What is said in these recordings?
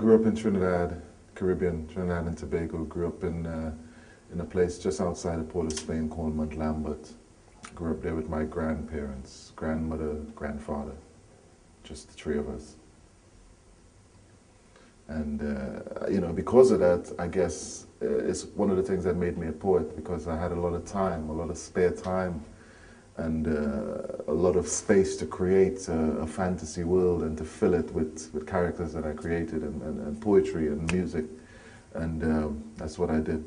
grew up in Trinidad, Caribbean, Trinidad and Tobago. Grew up in a place just outside of Port of Spain called Lambert. Grew up there with my grandparents, grandmother, grandfather, just the three of us. And, you know, because of that, I guess it's one of the things that made me a poet, because I had a lot of time, a lot of spare time, and a lot of space to create a fantasy world and to fill it with characters that I created and poetry and music. And that's what I did.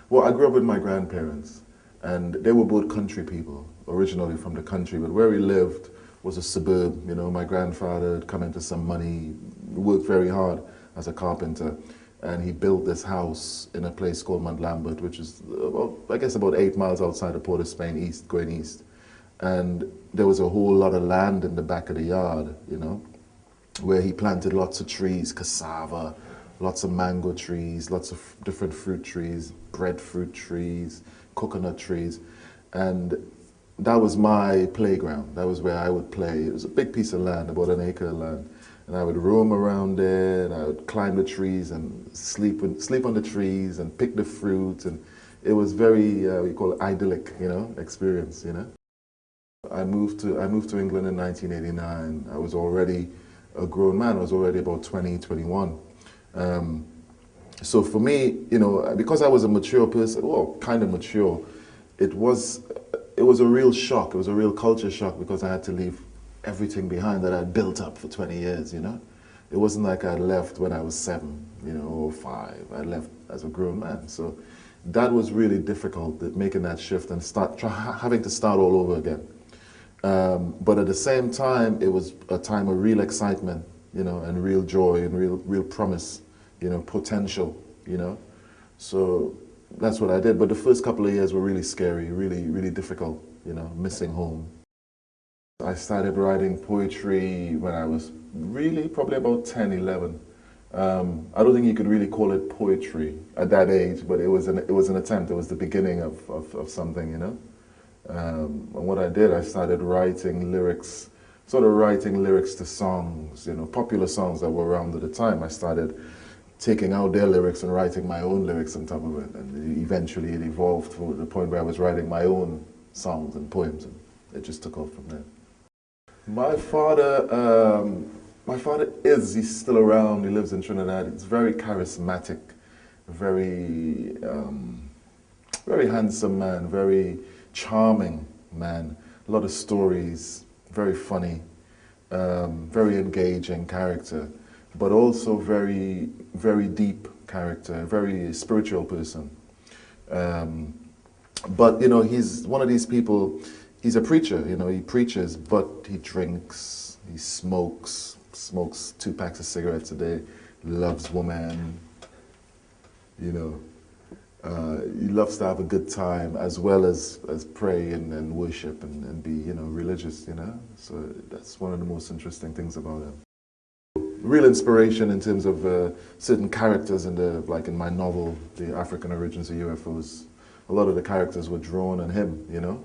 Well, I grew up with my grandparents, and they were both country people, originally from the country, but where we lived was a suburb. You know, my grandfather had come into some money, worked very hard as a carpenter, and he built this house in a place called Lambert, which is about, I guess, about 8 miles outside of Port of Spain, going east. And there was a whole lot of land in the back of the yard, you know, where he planted lots of trees, cassava, lots of mango trees, lots of different fruit trees, breadfruit trees, coconut trees. And that was my playground. That was where I would play. It was a big piece of land, about an acre of land. And I would roam around there, and I would climb the trees and sleep on the trees and pick the fruit. And it was very, we call it idyllic, you know, experience, you know. I moved to England in 1989. I was already a grown man. I was already about 20, 21. So for me, you know, because I was a mature person, well, kind of mature, it was a real shock. It was a real culture shock, because I had to leave everything behind that I'd built up for 20 years, you know. It wasn't like I left when I was 7, you know, or 5. I left as a grown man. So that was really difficult, making that shift and having to start all over again. But at the same time, it was a time of real excitement, you know, and real joy and real promise, you know, potential, you know. So that's what I did. But the first couple of years were really scary, really difficult, you know, missing home. I started writing poetry when I was really probably about 10, 11. I don't think you could really call it poetry at that age, but it was an attempt. It was the beginning of something, you know. And what I did, I started writing lyrics, to songs, you know, popular songs that were around at the time. I started taking out their lyrics and writing my own lyrics on top of it. And eventually it evolved to the point where I was writing my own songs and poems, and it just took off from there. My father he's still around. He lives in Trinidad. He's very charismatic, very handsome man, very charming man. A lot of stories, very funny, very engaging character, but also very deep character, very spiritual person. But you know, he's one of these people. He's a preacher, you know, he preaches, but he drinks, he smokes 2 packs of cigarettes a day, loves women, you know. He loves to have a good time, as well as pray and worship and be, you know, religious, you know. So that's one of the most interesting things about him. Real inspiration in terms of certain characters like in my novel, The African Origins of UFOs. A lot of the characters were drawn on him, you know,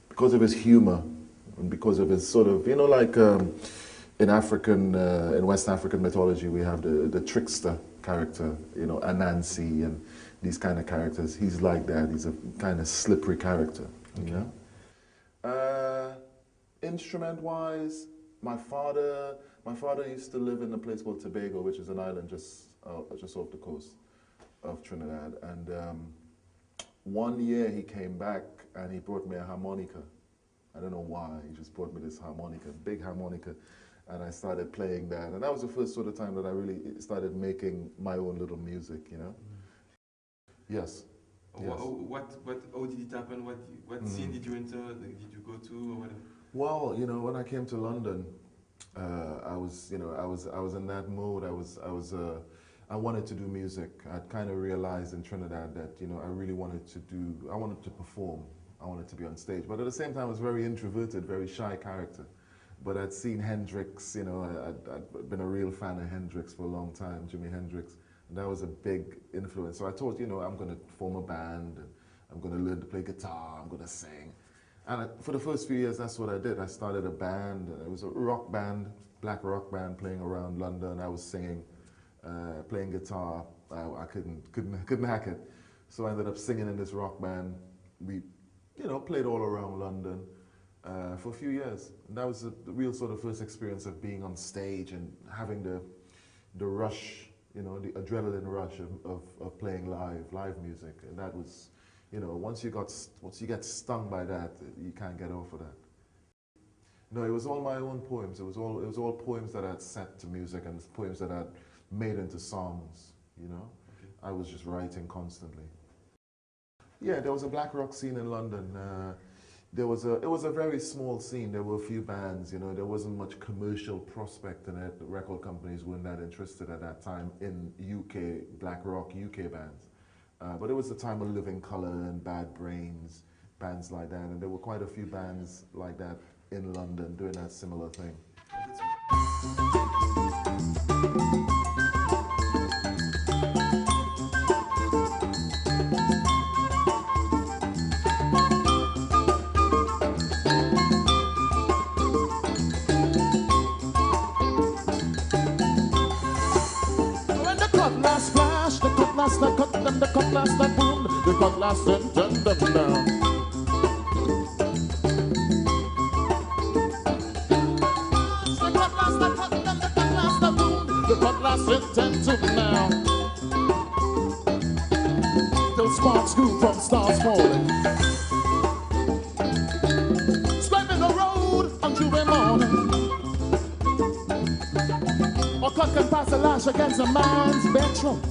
because of his humor and because of his sort of, you know, like in West African mythology, we have the trickster character, you know, Anansi and these kind of characters. He's like that. He's a kind of slippery character, you know. Instrument-wise, my father used to live in a place called Tobago, which is an island just off the coast of Trinidad, and one year he came back and he brought me a harmonica. I don't know why, he just brought me this harmonica, big harmonica, and I started playing that. And that was the first sort of time that I really started making my own little music, you know? Yes. Yes. How did it happen? What scene did you enter? Did you go to or whatever? Well, you know, when I came to London, I was in that mode. I wanted to do music. I'd kind of realized in Trinidad that, you know, I wanted to perform. I wanted to be on stage. But at the same time, I was very introverted, very shy character. But I'd seen Hendrix, you know, I'd been a real fan of Hendrix for a long time, Jimi Hendrix. And that was a big influence. So I thought, you know, I'm going to form a band. And I'm going to learn to play guitar. I'm going to sing. And for the first few years, that's what I did. I started a band. It was a rock band. black rock band playing around London. I was singing, playing guitar. I couldn't hack it. So I ended up singing in this rock band. We, played all around London for a few years. And that was the real sort of first experience of being on stage and having the rush, the adrenaline rush of playing live music. And that was, once you get stung by that, you can't get off of that. No, it was all my own poems. It was all poems that I'd set to music and poems that I'd made into songs, Okay. I was just writing constantly. Yeah, there was a black rock scene in London. It was a very small scene. There were a few bands, there wasn't much commercial prospect in it. The record companies weren't that interested at that time in UK, black rock UK bands. But it was the time of Living Colour and Bad Brains, bands like that. And there were quite a few bands like that in London doing that similar thing. The cutlass that boom, the cutlass and turned them down. The cutlass that cut them, the cutlass that boom, the cutlass and turned them down. Till sparks grew from stars falling, scraping the road until the morning. Or cut can pass a lash against a man's bedroom.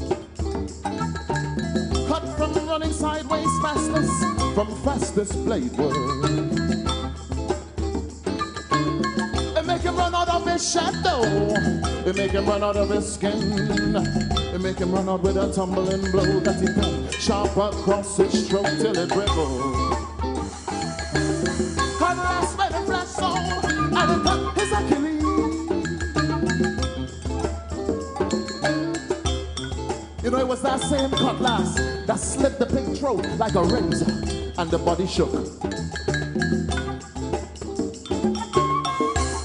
Running sideways fastest from fastest blade work. It make him run out of his shadow. It make him run out of his skin. It make him run out with a tumbling blow that he can sharp across his throat till it dribbles. Cut last by the flash song and it cut his Achilles. It was that same cutlass that slit the pig throat like a razor, and the body shook.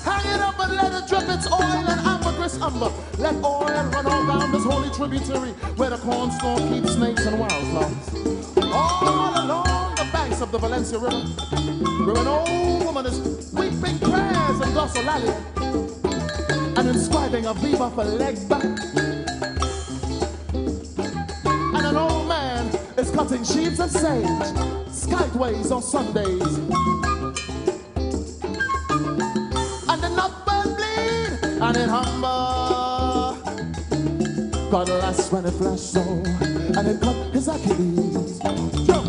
Hang it up and let it drip its oil and ambergris umber. Let oil run all down this holy tributary where the cornstalk keeps snakes and wildflowers. All along the banks of the Valencia River, where an old woman is weeping prayers and glossolalia and inscribing a viva for leg back. Is cutting sheaves of sage, skyways on Sundays. And the nutbird bleed, and it humber. God last when it flashed so, and it cut his Achilles. Jump.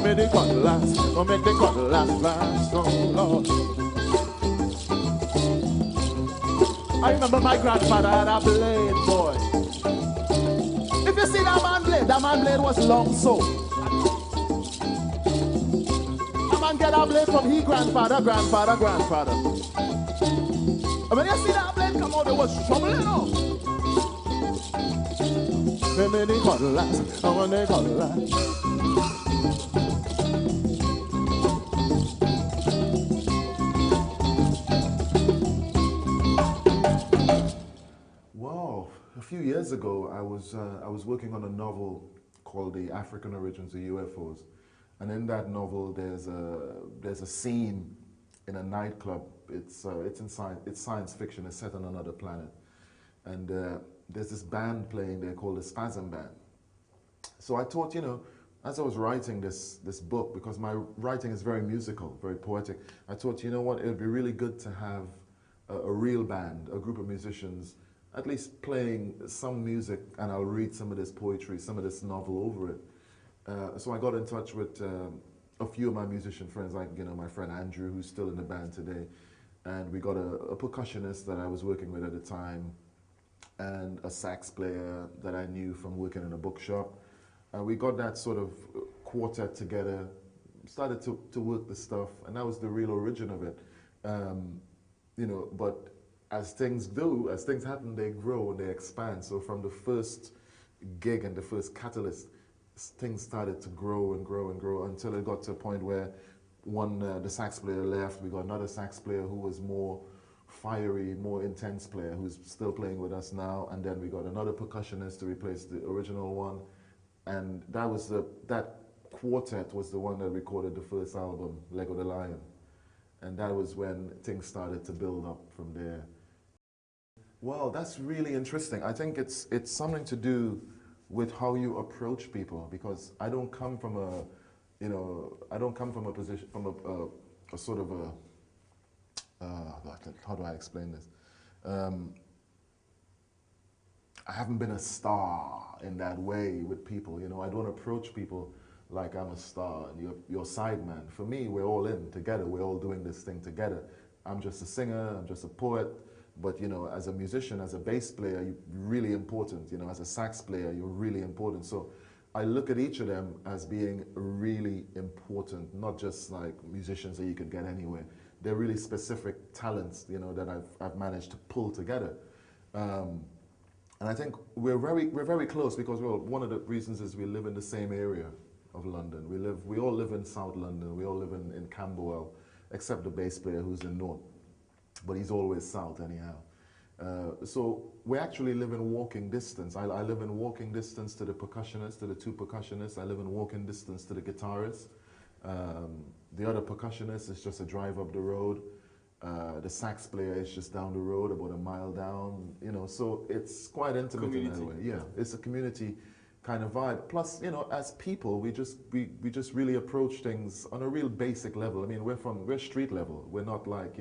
Give me the cutlass, don't make the cutlass fast, oh Lord. I remember my grandfather had a blade, boy. If you see that man blade was long so. That man get a blade from his grandfather. And when you see that blade come out, it was trouble, you know. Give me the cutlass, I want the cutlass. Wow, a few years ago, I was working on a novel called "The African Origins of UFOs," and in that novel, there's a scene in a nightclub. It's science fiction. It's set on another planet, and there's this band playing there called the Spasm band. So I thought, as I was writing this book, because my writing is very musical, very poetic, I thought, it would be really good to have a real band, a group of musicians, at least playing some music, and I'll read some of this poetry, some of this novel over it. So I got in touch with a few of my musician friends, like my friend Andrew, who's still in the band today, and we got a percussionist that I was working with at the time, and a sax player that I knew from working in a bookshop. We got that sort of quartet together, started to work the stuff, and that was the real origin of it. But as things happen, they grow and they expand. So from the first gig and the first catalyst, things started to grow and grow and grow until it got to a point where the sax player left. We got another sax player who was more fiery, more intense player who's still playing with us now, and then we got another percussionist to replace the original one, and that quartet was the one that recorded the first album, Lego the Lion, and that was when things started to build up from there. Well, that's really interesting. I think it's something to do with how you approach people, because I don't come from a position, from a sort of a how do I explain this? I haven't been a star in that way with people. I don't approach people like I'm a star and you're sideman. For me, we're all in together. We're all doing this thing together. I'm just a singer. I'm just a poet. But as a musician, as a bass player, you're really important. As a sax player, you're really important. So I look at each of them as being really important, not just like musicians that you could get anywhere. They're really specific talents, that I've managed to pull together. And I think we're very close, because one of the reasons is we live in the same area of London. We all live in South London. We all live in Camberwell, except the bass player who's in North, but he's always South anyhow. So we actually live in walking distance. I live in walking distance to the percussionist, to the two percussionists. I live in walking distance to the guitarist. The other percussionist is just a drive up the road. The sax player is just down the road, about a mile down. So it's quite intimate in that way. Yeah, it's a community kind of vibe. Plus, as people, we just really approach things on a real basic level. I mean, we're street level. We're not like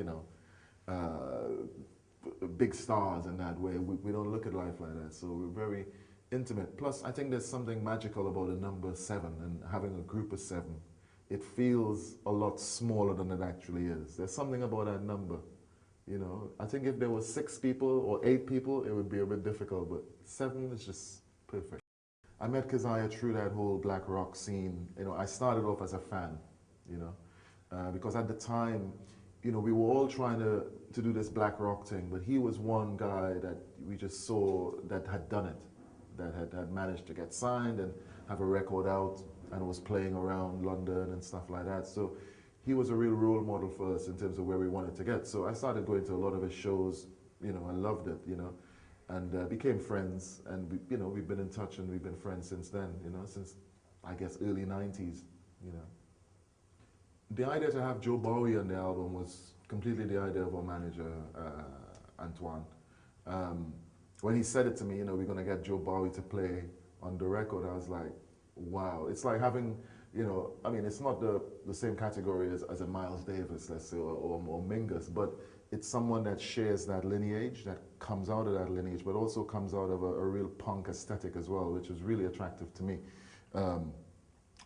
big stars in that way. We don't look at life like that. So we're very intimate. Plus, I think there's something magical about the number 7 and having a group of 7. It feels a lot smaller than it actually is. There's something about that number, I think if there were 6 people or 8 people, it would be a bit difficult, but 7 is just perfect. I met Keziah through that whole black rock scene. I started off as a fan, because at the time, we were all trying to do this black rock thing, but he was one guy that we just saw that had done it, that had managed to get signed and have a record out, and was playing around London and stuff like that. So he was a real role model for us in terms of where we wanted to get. So I started going to a lot of his shows, I loved it, and became friends, and we've been in touch and we've been friends since then, since I guess early 90s, The idea to have Joe Bowie on the album was completely the idea of our manager, Antoine. When he said it to me, we're gonna get Joe Bowie to play on the record, I was like, wow. It's like having, I mean, it's not the same category as a Miles Davis, let's say, or Mingus, but it's someone that shares that lineage, that comes out of that lineage, but also comes out of a real punk aesthetic as well, which is really attractive to me.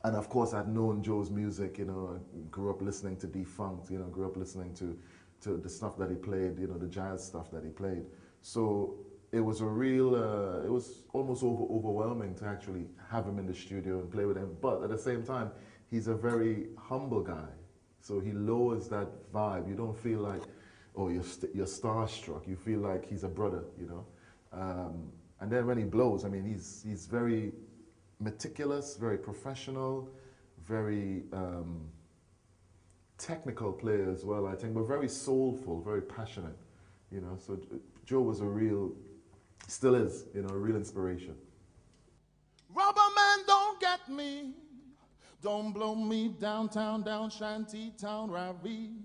And of course, I'd known Joe's music, you know, I grew up listening to Defunct, you know, grew up listening to the stuff that he played, you know, the jazz stuff that he played. So it was a real, it was almost overwhelming to actually have him in the studio and play with him. But at the same time, he's a very humble guy. So he lowers that vibe. You don't feel like, oh, you're starstruck. You feel like he's a brother, you know. And then when he blows, I mean, he's very meticulous, very professional, very technical player as well, I think, but very soulful, very passionate, you know. So Joe was a real, still is, you know, a real inspiration. Rubber man, don't get me. Don't blow me downtown, down shanty town, ravine,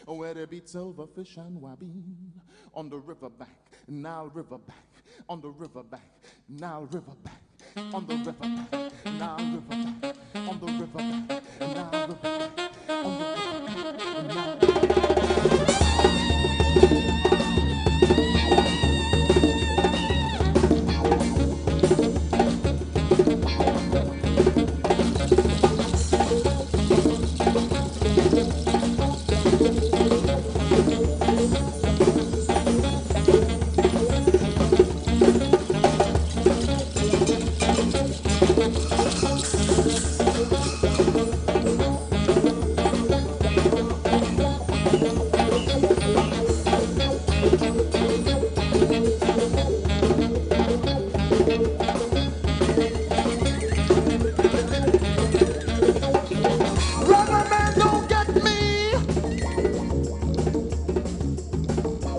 where there be silverfish and wabine. On the riverbank, Nile riverbank. On the riverbank, Nile riverbank. On the riverbank, Nile riverbank. On the riverbank, Nile riverbank. On the riverbank, Nile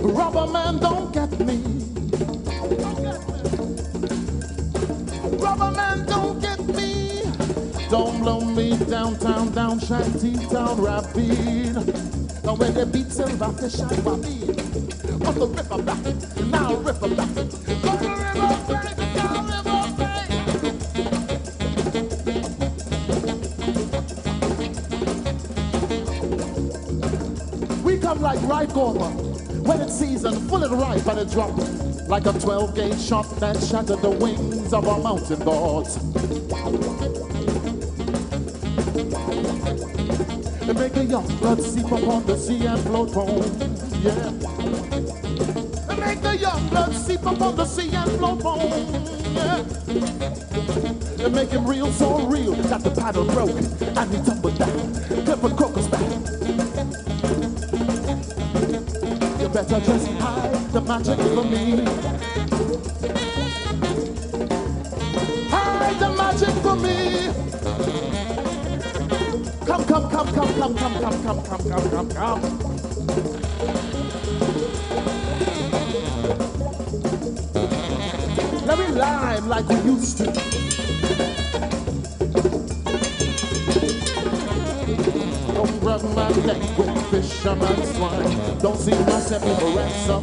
Rubber man, don't get me. Rubber man, don't get me. Don't blow me downtown, down shanty town, rapid. Now when they beat silverfish and rapid. On the river back, now river back. Go to river bank, down river bank. We come like ripe over. When it's season, full and ripe, and it dropped like a 12-gauge shot that shattered the wings of our mountain gods. And make a young blood seep upon the sea and float home, yeah. And make the young blood seep upon the sea and float home, yeah. And make him real, so real that the paddle broke and he tumbled down, clip a crocus back. Better just hide the magic for me. Hide the magic for me. Come, come, come, come, come, come, come, come, come, come, come, come. Let me lime like we used to. Don't rub my neck with fisherman's swine. Don't see myself in a ransom.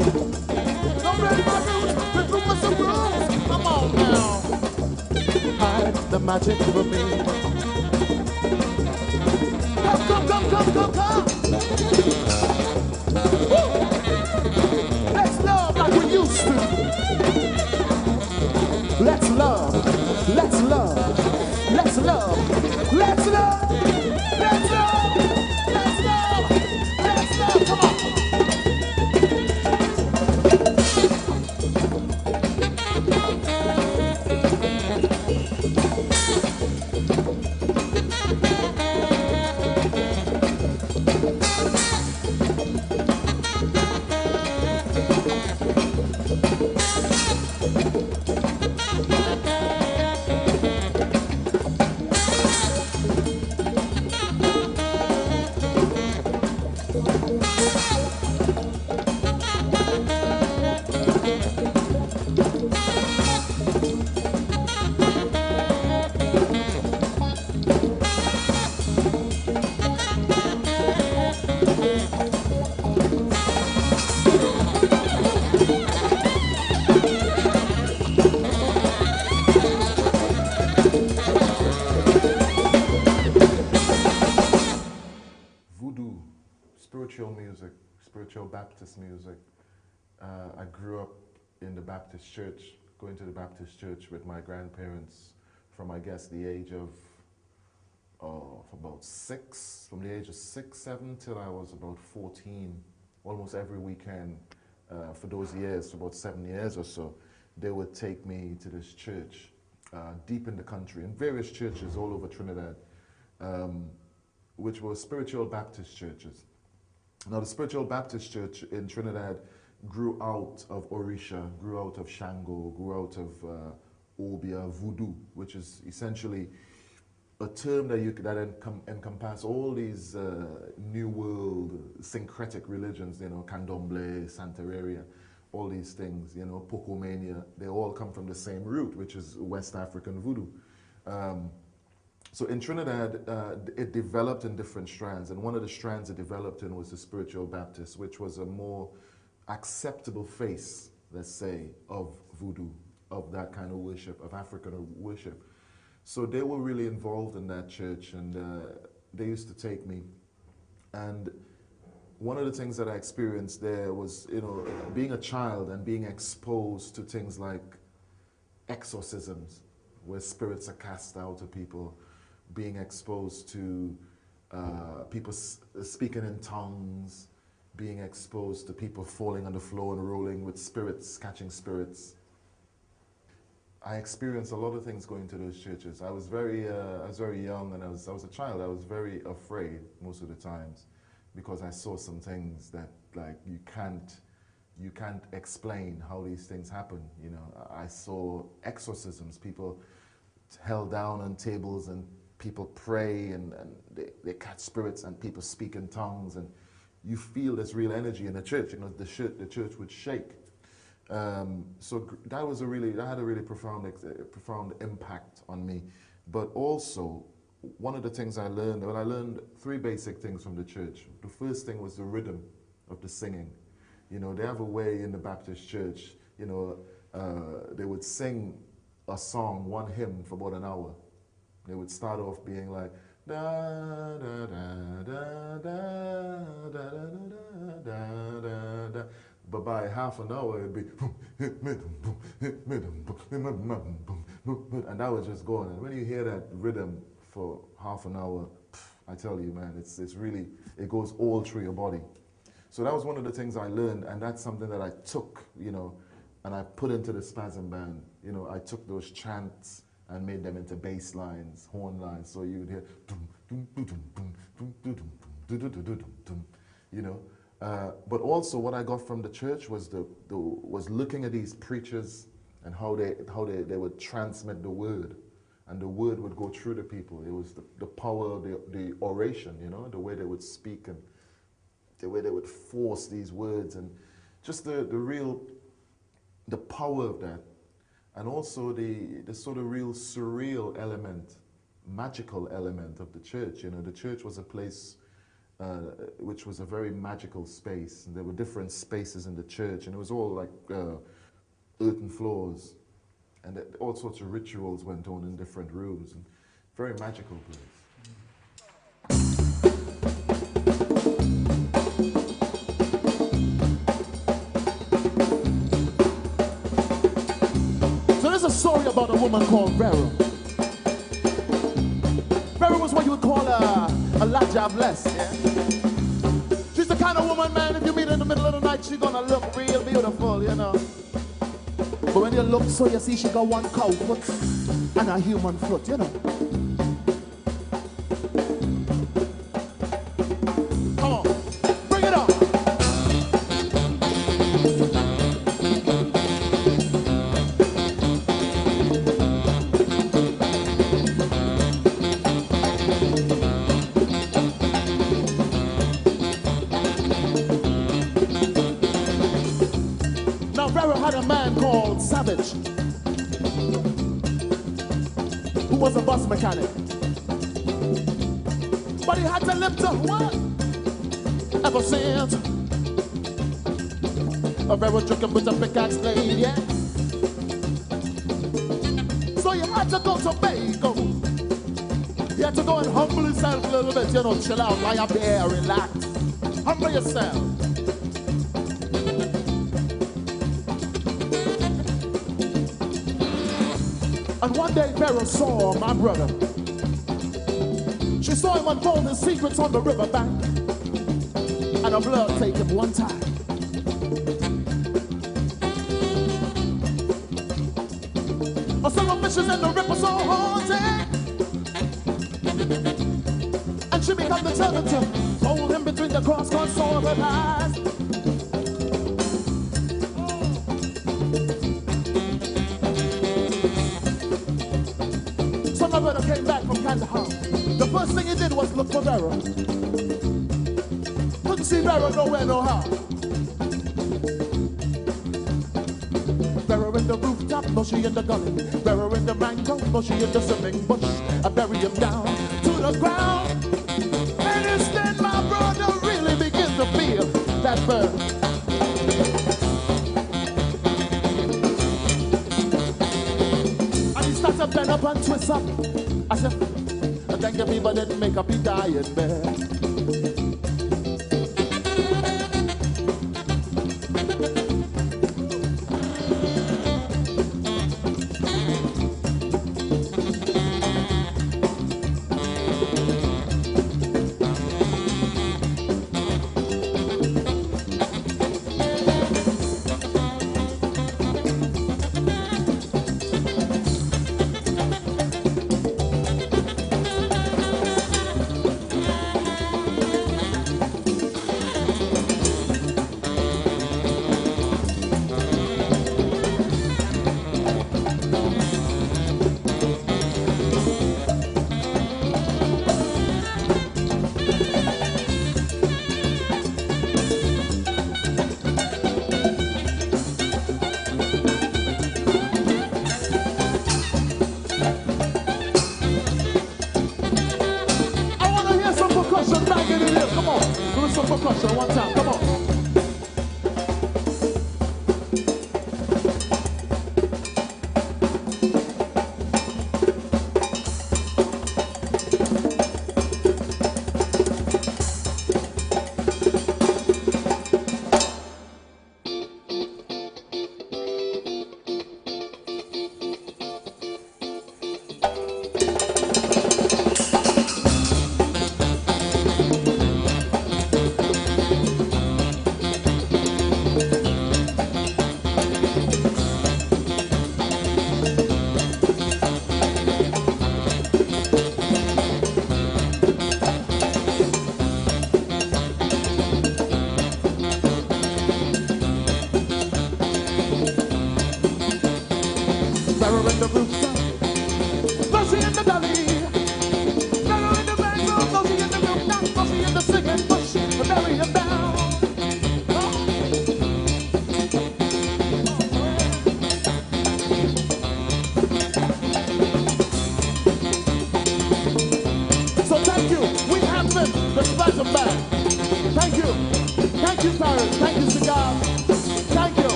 Don't break my roots with rumors and rules. Come on now. Hide the magic for me. Come, come, come, come, come, come. Woo! Let's love like we used to. Let's love. Let's love. Let's love. Let's love. Let's love. Let's love. Let's love. Come on. Spiritual Baptist music. I grew up in the Baptist church, going to the Baptist church with my grandparents from, I guess, the age of for about from the age of 6, 7 till I was about 14, almost every weekend for those years, for about 7 years or so, they would take me to this church deep in the country, in various churches all over Trinidad, which were spiritual Baptist churches. Now the spiritual Baptist church in Trinidad grew out of Orisha, grew out of Shango, grew out of Obia, Voodoo, which is essentially a term that encompass all these New World syncretic religions, you know, Candomblé, Santeria, all these things, you know, Pocomania, they all come from the same root, which is West African Voodoo. So in Trinidad, it developed in different strands, and one of the strands it developed in was the spiritual Baptist, which was a more acceptable face, let's say, of Voodoo, of that kind of worship, of African worship. So they were really involved in that church, and they used to take me. And one of the things that I experienced there was, you know, being a child and being exposed to things like exorcisms, where spirits are cast out of people, being exposed to people speaking in tongues, being exposed to people falling on the floor and rolling with spirits, catching spirits. I experienced a lot of things going to those churches. I was very young, and I was a child. I was very afraid most of the times, because I saw some things that, like, you can't explain how these things happen. You know, I saw exorcisms, people held down on tables, and people pray, and they catch spirits, and people speak in tongues, and you feel this real energy in the church. You know, the church would shake. So that had a really profound impact on me. But also, one of the things I learned 3 basic things from the church. The first thing was the rhythm of the singing. You know, they have a way in the Baptist church, you know, they would sing a song, one hymn, for about an hour. They would start off being like, da da da da da da da da da da. But by half an hour, it'd be, and that was just going. And when you hear that rhythm for half an hour, I tell you, man, it's really, it goes all through your body. So that was one of the things I learned, and that's something that I took, you know, and I put into the Spasm band. You know, I took those chants and made them into bass lines, horn lines, so you would hear, you know. But also what I got from the church was was looking at these preachers and how they would transmit the word, and the word would go through the people. It was the power of the oration, you know, the way they would speak and the way they would force these words, and just the power of that, and also the sort of real surreal element, magical element of the church. You know, the church was a place which was a very magical space. And there were different spaces in the church, and it was all like earthen floors, and all sorts of rituals went on in different rooms, and very magical place. So there's a story about a woman called Véro. Véro was what you would call a la jobless, yeah? She's the kind of woman, man, if you meet her in the middle of the night, she's gonna look real beautiful, you know. But when you look, so you see she got one cow foot and a human foot, you know. Come on, bring it on. Called Savage, who was a bus mechanic, but he had to live to what? Ever since a Véro drinking with a pickaxe blade, yeah. So you had to go to Tobago. You had to go and humble yourself a little bit, you know, chill out, lie up there, relax, humble yourself. And one day Véro saw my brother She saw him unfold his secrets on the riverbank, and her blood take him one time. A summer fishes in the river so haunting, and she become determined to hold him between the cross-cut sore of her eyes. So my brother came back from Kandahar. The first thing he did was look for Véro. Couldn't see Véro nowhere, no how. Véro in the rooftop, no she in the gully. Véro in the mango, no she in the swimming bush. I bury him down to the ground. And instead my brother really begins to feel that burn. And he starts to bend up and twist up. I said, thank you people didn't make up the diet bed. Percussion one time.